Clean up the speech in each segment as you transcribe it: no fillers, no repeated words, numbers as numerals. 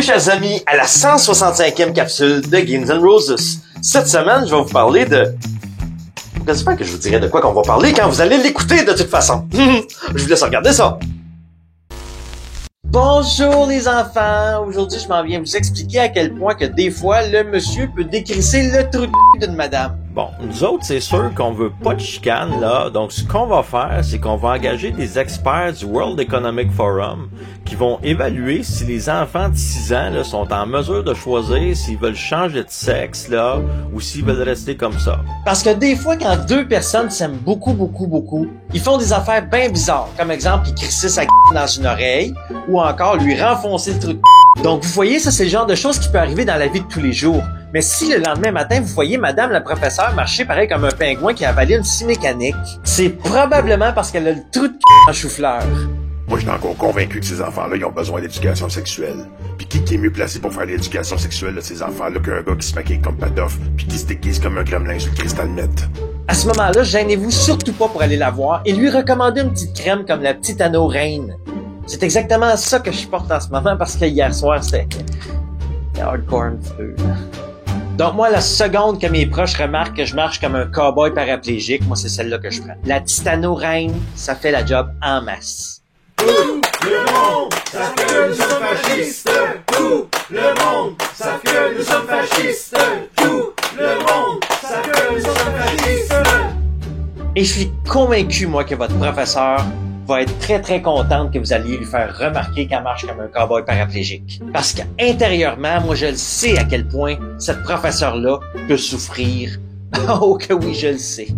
Bienvenue, chers amis, à la 165e capsule de Guns N' Roses. Cette semaine, je vais vous parler de... J'espère que je vous dirai de quoi qu'on va parler quand vous allez l'écouter de toute façon. Je vous laisse regarder ça. Bonjour les enfants! Aujourd'hui, je m'en viens vous expliquer à quel point que des fois, le monsieur peut décrisser le trou de d'une madame. Bon, nous autres, c'est sûr qu'on veut pas de chicane, là. Donc, ce qu'on va faire, c'est qu'on va engager des experts du World Economic Forum qui vont évaluer si les enfants de 6 ans, là, sont en mesure de choisir s'ils veulent changer de sexe, là, ou s'ils veulent rester comme ça. Parce que des fois, quand deux personnes s'aiment beaucoup, ils font des affaires bien bizarres. Comme exemple, ils crissent sa dans une oreille, ou encore lui renfoncer le trou de. Donc, vous voyez, ça, c'est le genre de choses qui peut arriver dans la vie de tous les jours. Mais si le lendemain matin, vous voyez madame la professeure marcher pareil comme un pingouin qui a avalé une scie mécanique, c'est probablement parce qu'elle a le trou de en chou-fleur. Moi, je suis encore convaincu que ces enfants-là, ils ont besoin d'éducation sexuelle. Puis qui est mieux placé pour faire l'éducation sexuelle de ces enfants-là qu'un gars qui se maquille comme Patoff, puis qui se déguise comme un gremlin sur le cristal net? À ce moment-là, gênez-vous surtout pas pour aller la voir et lui recommander une petite crème comme la petite Anneau Reine. C'est exactement ça que je porte en ce moment parce que hier soir, c'était hardcore un petit peu. Donc moi, la seconde que mes proches remarquent que je marche comme un cow-boy paraplégique, moi c'est celle-là que je prends. La Titano Reine, ça fait la job en masse. Tout le monde savent que nous sommes fascistes. Tout le monde savent que nous sommes fascistes. Tout le monde savent que nous sommes fascistes. Et je suis convaincu, moi, que votre professeur va être très contente que vous alliez lui faire remarquer qu'elle marche comme un cow-boy paraplégique. Parce qu'intérieurement, moi, je le sais à quel point cette professeure-là peut souffrir. Oh que oui, je le sais.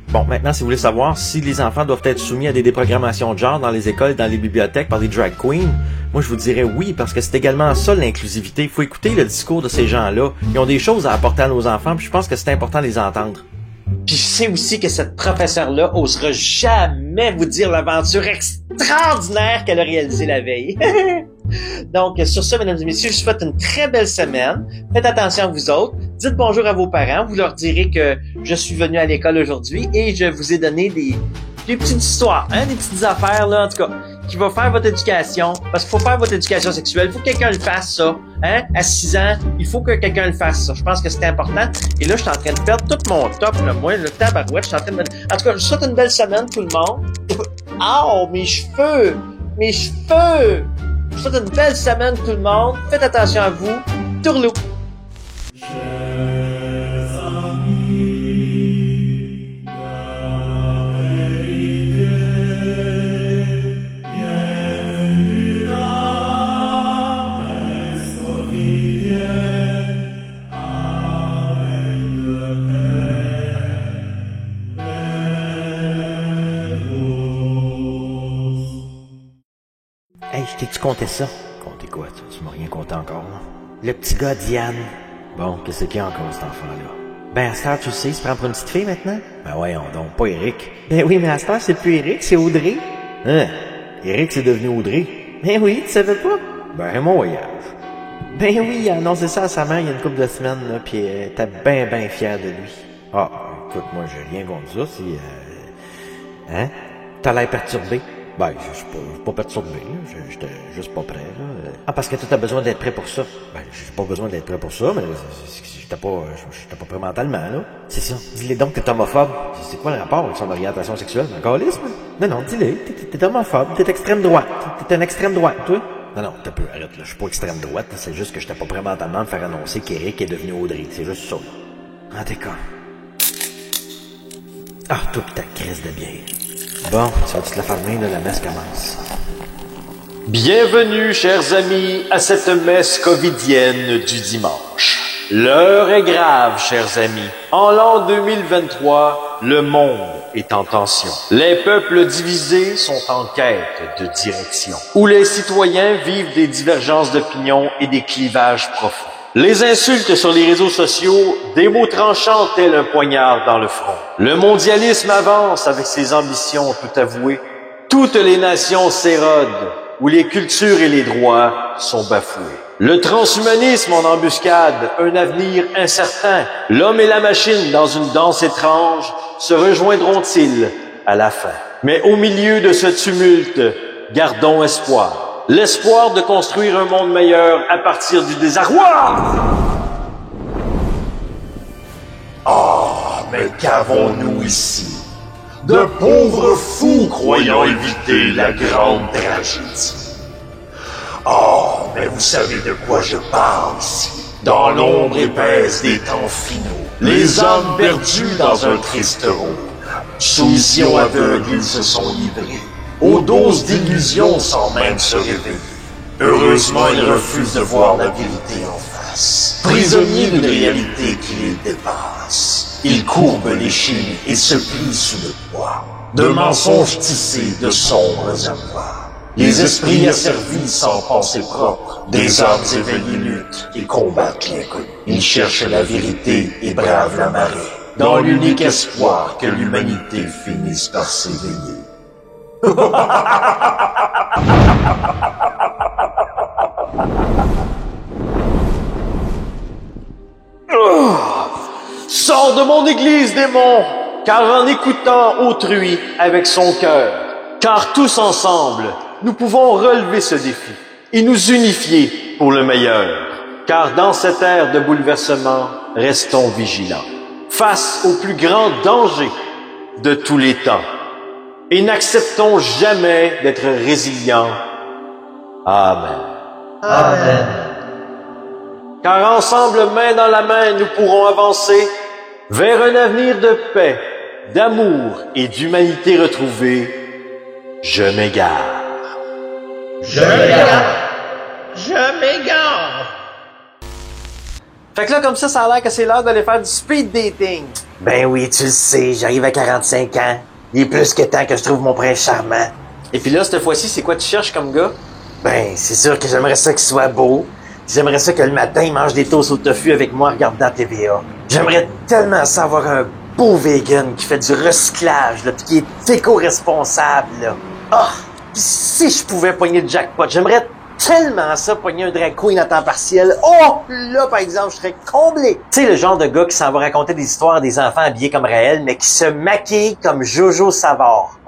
Bon, maintenant, si vous voulez savoir si les enfants doivent être soumis à des déprogrammations de genre dans les écoles et dans les bibliothèques par des drag queens, moi, je vous dirais oui, parce que c'est également ça, l'inclusivité. Il faut écouter le discours de ces gens-là. Ils ont des choses à apporter à nos enfants, puis je pense que c'est important de les entendre. Puis je sais aussi que cette professeure-là osera jamais vous dire l'aventure extraordinaire qu'elle a réalisée la veille. Donc, sur ce, mesdames et messieurs, je vous souhaite une très belle semaine. Faites attention à vous autres. Dites bonjour à vos parents. Vous leur direz que je suis venu à l'école aujourd'hui et je vous ai donné des petites histoires, hein, des petites affaires, là, en tout cas, qui vont faire votre éducation. Parce qu'il faut faire votre éducation sexuelle. Il faut que quelqu'un le fasse, ça. Hein? À 6 ans, il faut que quelqu'un le fasse, ça. Je pense que c'est important. Et là, je suis en train de perdre tout mon top, là. Moi, le tabarouette, je suis en train de... En tout cas, je vous souhaite une belle semaine, tout le monde. Oh, mes cheveux! Mes cheveux! Je vous souhaite une belle semaine, tout le monde. Faites attention à vous. Tourlou! Hey, je t'ai-tu compté ça? Comptez quoi, tu m'as rien compté encore, là? Le petit gars Diane. Bon, qu'est-ce qu'il y a encore, cet enfant-là? Ben, à cette heure, tu le sais, il se prend pour une petite fille maintenant? Ben voyons donc, pas Eric. Ben oui, mais à cette heure, c'est plus Eric, c'est Audrey. Hein? Eric, c'est devenu Audrey? Ben oui, tu savais pas? Ben, mon voyage. Ben oui, il a annoncé ça à sa mère il y a une couple de semaines, là, pis elle était ben fière de lui. Ah, écoute, moi, j'ai rien contre ça, si, Hein? T'as l'air perturbé. Ben, je suis pas perturbé, là. J'étais juste pas prêt, là. Ah, parce que toi, t'as besoin d'être prêt pour ça. Ben, j'ai pas besoin d'être prêt pour ça, mais j'étais pas prêt mentalement, là. C'est ça. Dis-le donc que t'es homophobe. C'est quoi le rapport avec son orientation sexuelle? Un câlisme? Non, dis-le. T'es homophobe. T'es extrême droite. T'es un extrême droite, toi. Non, t'as peu, arrête, là. Je suis pas extrême droite, là. C'est juste que j'étais pas prêt mentalement de faire annoncer qu'Éric est devenu Audrey. C'est juste ça, là. En tout cas. Ah, toi pis ta crise de bière. Bon, tu vas te la fermer, là, la messe commence. Bienvenue, chers amis, à cette messe covidienne du dimanche. L'heure est grave, chers amis. En l'an 2023, le monde est en tension. Les peuples divisés sont en quête de direction. Où les citoyens vivent des divergences d'opinion et des clivages profonds. Les insultes sur les réseaux sociaux, des mots tranchants tels un poignard dans le front. Le mondialisme avance avec ses ambitions tout avouées. Toutes les nations s'érodent, où les cultures et les droits sont bafoués. Le transhumanisme en embuscade, un avenir incertain. L'homme et la machine, dans une danse étrange, se rejoindront-ils à la fin? Mais au milieu de ce tumulte, gardons espoir. L'espoir de construire un monde meilleur à partir du désarroi. Mais qu'avons-nous ici? De pauvres fous croyant éviter la grande tragédie. Mais vous savez de quoi je parle ici. Dans l'ombre épaisse des temps finaux, les hommes perdus dans un triste rôle. Sous vision aveugle, ils se sont livrés aux doses d'illusions sans même se réveiller. Heureusement, ils refusent de voir la vérité en face. Prisonniers d'une réalité qui les dépasse, ils courbent les chines et se plient sous le poids de mensonges tissés de sombres avoirs. Les esprits asservis sans pensée propre, des âmes éveillées luttent et combattent l'inconnu. Ils cherchent la vérité et bravent la marée, dans l'unique espoir que l'humanité finisse par s'éveiller. Sors de mon église, démon, car en écoutant autrui avec son cœur, car tous ensemble, nous pouvons relever ce défi et nous unifier pour le meilleur. Car dans cette ère de bouleversement, restons vigilants, face au plus grand danger de tous les temps. Et n'acceptons jamais d'être résilients. Amen. Amen. Car ensemble, main dans la main, nous pourrons avancer vers un avenir de paix, d'amour et d'humanité retrouvée. Je m'égare. Je m'égare. Je m'égare. Fait que là, comme ça a l'air que c'est l'heure d'aller faire du speed dating. Ben oui, tu le sais, j'arrive à 45 ans. Il est plus que temps que je trouve mon prince charmant. Et puis là, cette fois-ci, c'est quoi tu cherches comme gars? Ben, c'est sûr que j'aimerais ça qu'il soit beau. J'aimerais ça que le matin, il mange des toasts au tofu avec moi en regardant TVA. J'aimerais tellement ça avoir un beau vegan qui fait du recyclage, là, pis qui est éco-responsable, là. Pis si je pouvais pogner le jackpot, j'aimerais tellement ça, pogner un drag queen à temps partiel. Là, par exemple, je serais comblé. Tu sais, le genre de gars qui s'en va raconter des histoires à des enfants habillés comme Raël, mais qui se maquille comme Jojo Savard.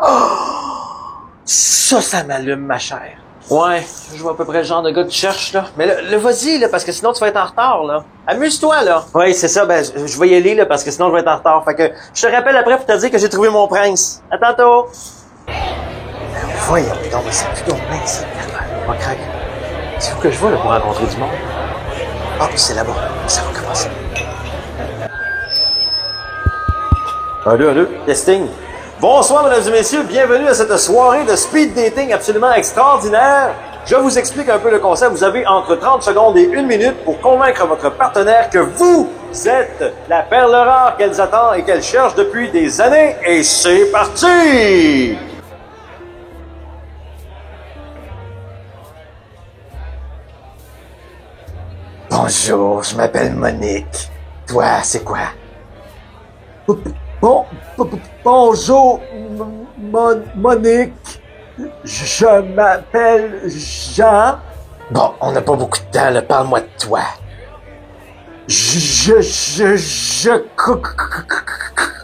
Ça m'allume, ma chère. Ouais, je vois à peu près le genre de gars que tu cherches, là. Mais le vas-y, là, parce que sinon tu vas être en retard, là. Amuse-toi, là. Oui, c'est ça, ben, je vais y aller, là, parce que sinon je vais être en retard. Fait que je te rappelle après pour te dire que j'ai trouvé mon prince. À tantôt! Voyons donc, mais c'est plus donc bien, ça. On va craquer. C'est où que je vais, là, pour rencontrer du monde? C'est là-bas. Ça va commencer. Allô, testing. Bonsoir, mesdames et messieurs, bienvenue à cette soirée de speed dating absolument extraordinaire. Je vous explique un peu le concept. Vous avez entre 30 secondes et 1 minute pour convaincre votre partenaire que vous êtes la perle rare qu'elles attendent et qu'elles cherchent depuis des années. Et c'est parti! Bonjour, je m'appelle Monique. Toi, c'est quoi? Bonjour, Monique. Je m'appelle Jean. Bon, on n'a pas beaucoup de temps, là. Parle-moi de toi. Je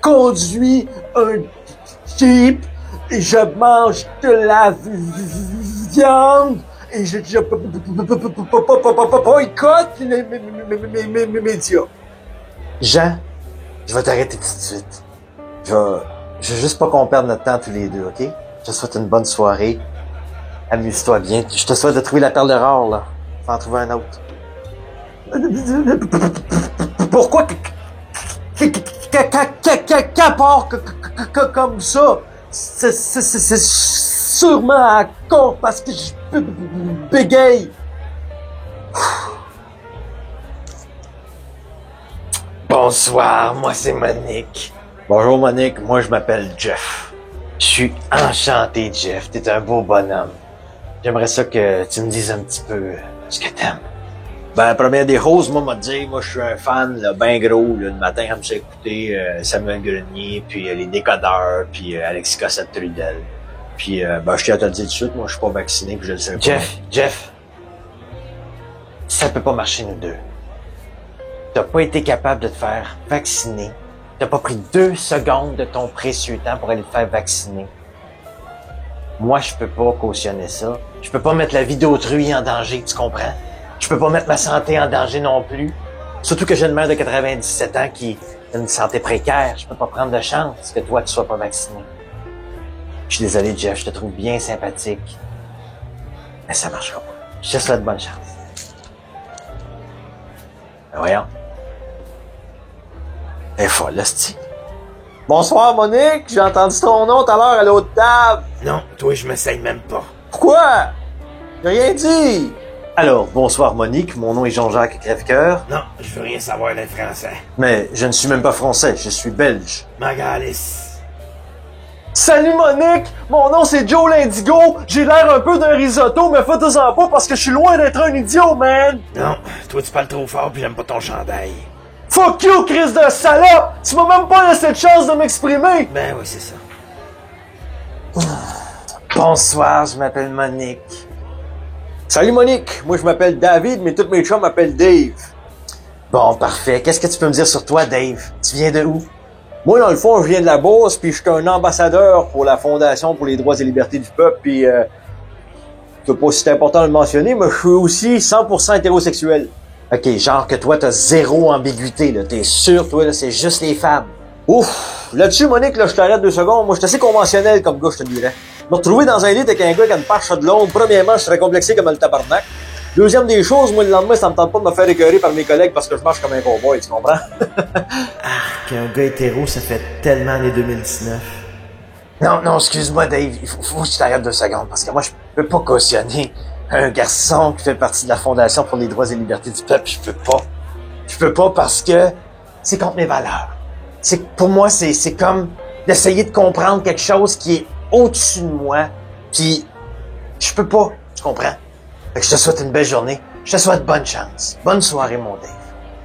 conduis un Jeep et je mange de la viande et je boycotte les médias. Jean, je vais t'arrêter tout de suite. Je veux juste pas qu'on perde notre temps tous les deux, OK? Je te souhaite une bonne soirée. Amuse-toi bien. Je te souhaite de trouver la perle rare, là. Faut en trouver un autre. Pourquoi qu'apporte comme ça? C'est sûrement à cause parce que je bégaye. Bonsoir, moi c'est Monique. Bonjour Monique, moi je m'appelle Jeff. Je suis enchanté, Jeff. T'es un beau bonhomme. J'aimerais ça que tu me dises un petit peu ce que t'aimes. Ben, la première des roses, moi, m'a dit, moi, je suis un fan, là, ben gros, là, le matin, comme j'ai écouté Samuel Grenier, puis les Décodeurs, puis Alexis Cossette-Trudel. Puis, je tiens à te le dire tout de suite, moi, je suis pas vacciné, puis je le sais pas. Jeff, ça peut pas marcher, nous deux. T'as pas été capable de te faire vacciner. T'as pas pris 2 secondes de ton précieux temps pour aller te faire vacciner. Moi, je peux pas cautionner ça. Je peux pas mettre la vie d'autrui en danger, tu comprends? Je peux pas mettre ma santé en danger non plus. Surtout que j'ai une mère de 97 ans qui a une santé précaire. Je peux pas prendre de chance que toi, tu sois pas vacciné. Je suis désolé, Jeff, je te trouve bien sympathique. Mais ça marchera pas. Je te souhaite bonne chance. Ben voyons. Elle est folle, hostie. Bonsoir, Monique. J'ai entendu ton nom tout à l'heure à l'autre table. Non, toi, je m'essaye même pas. Pourquoi? J'ai rien dit. Alors, bonsoir, Monique. Mon nom est Jean-Jacques Crèvecoeur. Non, je veux rien savoir d'être français. Mais je ne suis même pas français, je suis belge. Magalis. Salut Monique, mon nom c'est Joe l'Indigo, j'ai l'air un peu d'un risotto, mais faites-en pas parce que je suis loin d'être un idiot, man! Non, toi, tu parles trop fort puis j'aime pas ton chandail. Fuck you, Chris de salope! Tu m'as même pas laissé de chance de m'exprimer! Ben oui, c'est ça. Bonsoir, je m'appelle Monique. Salut Monique, moi je m'appelle David, mais tous mes chums m'appellent Dave. Bon, parfait. Qu'est-ce que tu peux me dire sur toi, Dave? Tu viens de où? Moi, dans le fond, je viens de la Beauce, puis je suis un ambassadeur pour la Fondation pour les droits et libertés du peuple, puis c'est pas si c'est important de le mentionner, mais je suis aussi 100% hétérosexuel. OK, genre que toi, t'as zéro ambiguïté, là. T'es sûr, toi, là, c'est juste les femmes. Ouf! Là-dessus, Monique, là, je t'arrête 2 secondes. Moi, je suis assez conventionnel comme gars, je te dirais. Me retrouver dans un lit avec un gars qui a une perche de l'ombre, premièrement, je serais complexé comme le tabarnak. Deuxième des choses, moi, le lendemain, ça me tente pas de me faire écœurer par mes collègues parce que je marche comme un cowboy, tu comprends? Qu'un gars hétéro, ça fait tellement années 2019. Non, excuse-moi, Dave. Il faut que tu t'arrêtes 2 secondes parce que moi, je peux pas cautionner un garçon qui fait partie de la Fondation pour les droits et libertés du peuple. Je peux pas. Je peux pas parce que c'est contre mes valeurs. Pour moi, c'est comme d'essayer de comprendre quelque chose qui est au-dessus de moi, puis je peux pas. Tu comprends? Fait que je te souhaite une belle journée. Je te souhaite bonne chance. Bonne soirée, mon Dave.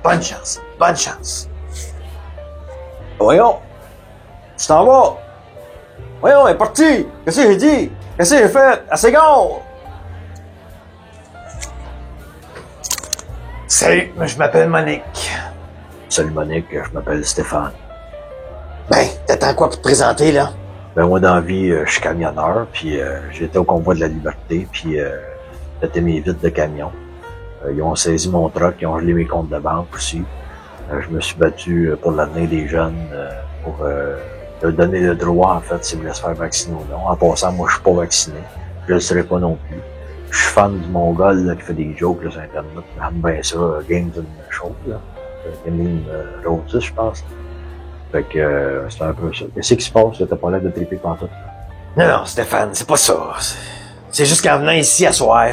Bonne chance. Bonne chance. Voyons. Tu t'en vas. Voyons, elle est partie. Qu'est-ce que j'ai dit? Qu'est-ce que j'ai fait? Assez gare. Salut, je m'appelle Monique. Salut Monique, je m'appelle Stéphane. Ben, t'attends quoi pour te présenter, là? Ben moi, dans la vie, je suis camionneur, puis j'étais au convoi de la liberté, puis j'étais mes vitres de camion. Ils ont saisi mon truck, ils ont gelé mes comptes de banque aussi. Je me suis battu pour l'avenir des jeunes, pour leur donner le droit, en fait, s'ils voulaient se faire vacciner ou non. En passant, moi, je suis pas vacciné. Je le serai pas non plus. Je suis fan du Mongol là, qui fait des jokes là, sur Internet. J'aime bien ça, Games and Show, là. Gaming Roses, je pense. Fait que c'est un peu ça. Qu'est-ce qui se passe? T'as pas l'air de triper pantoute. Non, Stéphane, c'est pas ça. C'est juste qu'en venant ici à soir,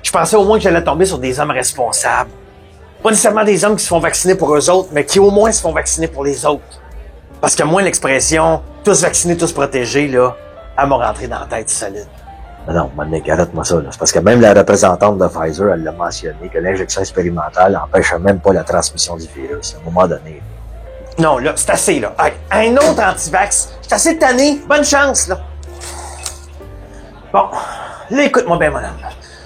je pensais au moins que j'allais tomber sur des hommes responsables. Pas nécessairement des hommes qui se font vacciner pour eux autres, mais qui au moins se font vacciner pour les autres. Parce que moi, l'expression « tous vaccinés, tous protégés », là, elle m'a rentré dans la tête solide. Non, Monique, arrête-moi ça. C'est parce que même la représentante de Pfizer, elle l'a mentionné, que l'injection expérimentale n'empêche même pas la transmission du virus, à un moment donné. Non, là, c'est assez, là. Un autre anti-vax, je suis assez tanné. Bonne chance, là. Bon, là, écoute-moi bien, mon homme.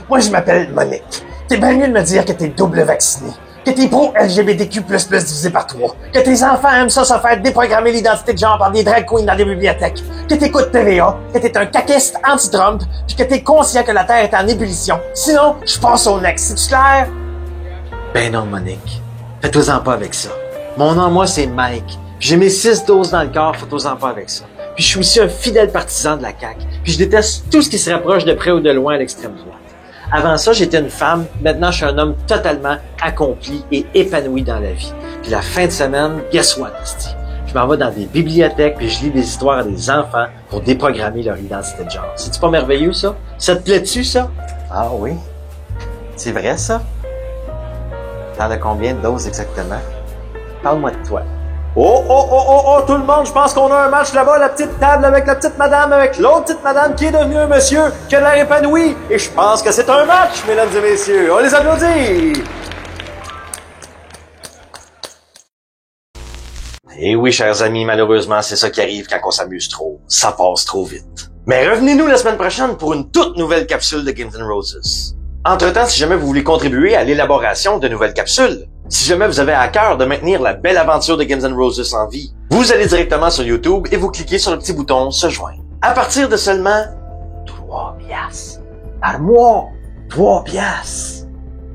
Moi, je m'appelle Monique. T'es bien mieux de me dire que t'es double vacciné, que t'es pro-LGBTQ++ divisé par 3, que tes enfants aiment ça se faire déprogrammer l'identité de genre par des drag queens dans des bibliothèques, que t'écoutes TVA, que t'es un caquiste anti-Trump, puis que t'es conscient que la Terre est en ébullition. Sinon, je passe au next. C'est-tu clair? Ben non, Monique. Fais-toi-en pas avec ça. Mon nom, moi, c'est Mike. Puis j'ai mes 6 doses dans le corps, fais-toi-en pas avec ça. Puis je suis aussi un fidèle partisan de la CAQ. Puis je déteste tout ce qui se rapproche de près ou de loin à l'extrême droite. Avant ça, j'étais une femme. Maintenant, je suis un homme totalement accompli et épanoui dans la vie. Puis la fin de semaine, guess what, esti? Je m'en vais dans des bibliothèques puis je lis des histoires à des enfants pour déprogrammer leur identité de genre. C'est-tu pas merveilleux, ça? Ça te plaît-tu, ça? Ah oui? C'est vrai, ça? T'en as combien de doses exactement? Parle-moi de toi. Oh, tout le monde, je pense qu'on a un match là-bas, la petite table avec la petite madame, avec l'autre petite madame qui est devenue un monsieur, qui a l'air épanoui. Et je pense que c'est un match, mesdames et messieurs. On les applaudit! Et oui, chers amis, malheureusement, c'est ça qui arrive quand on s'amuse trop. Ça passe trop vite. Mais revenez-nous la semaine prochaine pour une toute nouvelle capsule de Games and Roses. Entre-temps, si jamais vous voulez contribuer à l'élaboration de nouvelles capsules, si jamais vous avez à cœur de maintenir la belle aventure de Games and Roses en vie, vous allez directement sur YouTube et vous cliquez sur le petit bouton « Se joindre ». À partir de seulement piastres. Armoire, 3 piastres.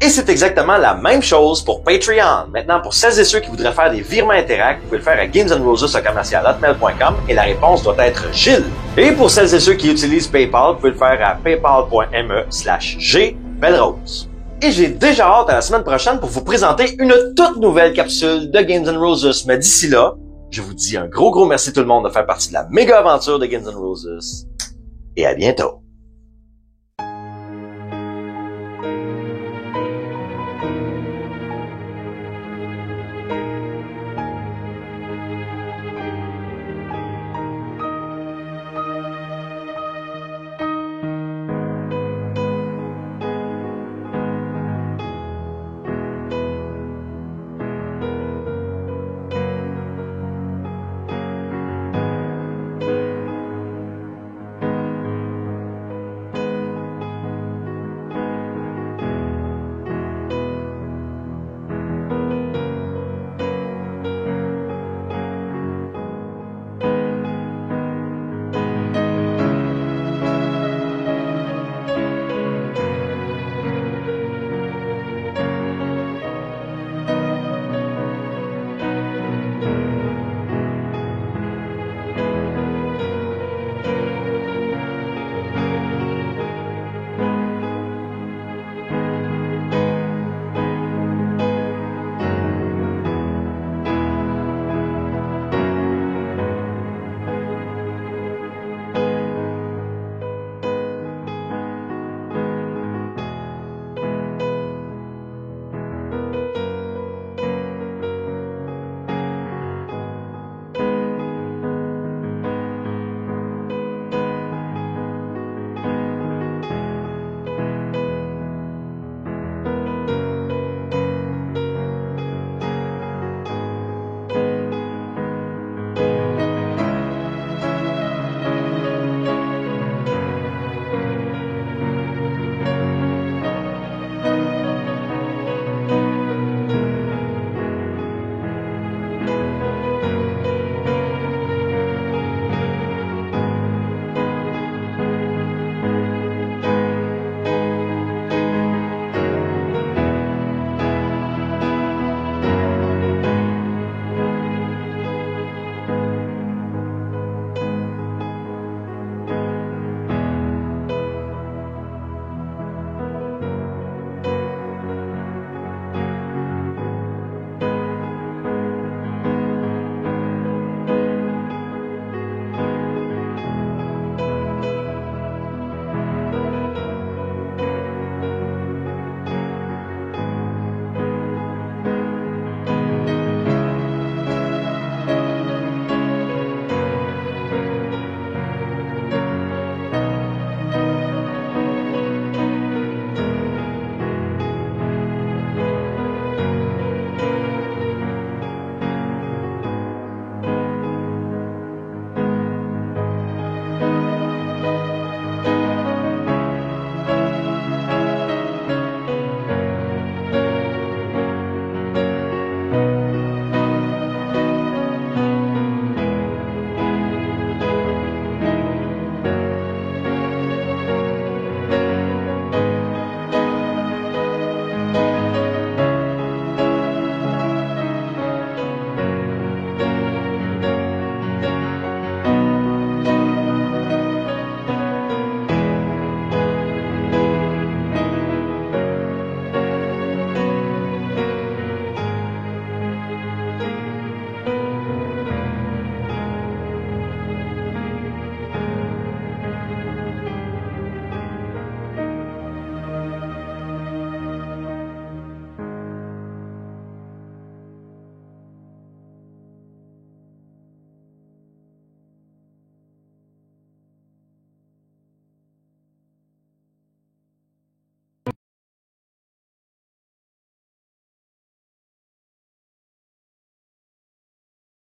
Et c'est exactement la même chose pour Patreon. Maintenant, pour celles et ceux qui voudraient faire des virements Interact, vous pouvez le faire à gamesandroses@hotmail.com et la réponse doit être Gilles. Et pour celles et ceux qui utilisent PayPal, vous pouvez le faire à paypal.me/gbelrose. Et j'ai déjà hâte à la semaine prochaine pour vous présenter une toute nouvelle capsule de Games and Roses. Mais d'ici là, je vous dis un gros merci tout le monde de faire partie de la méga aventure de Games and Roses. Et à bientôt.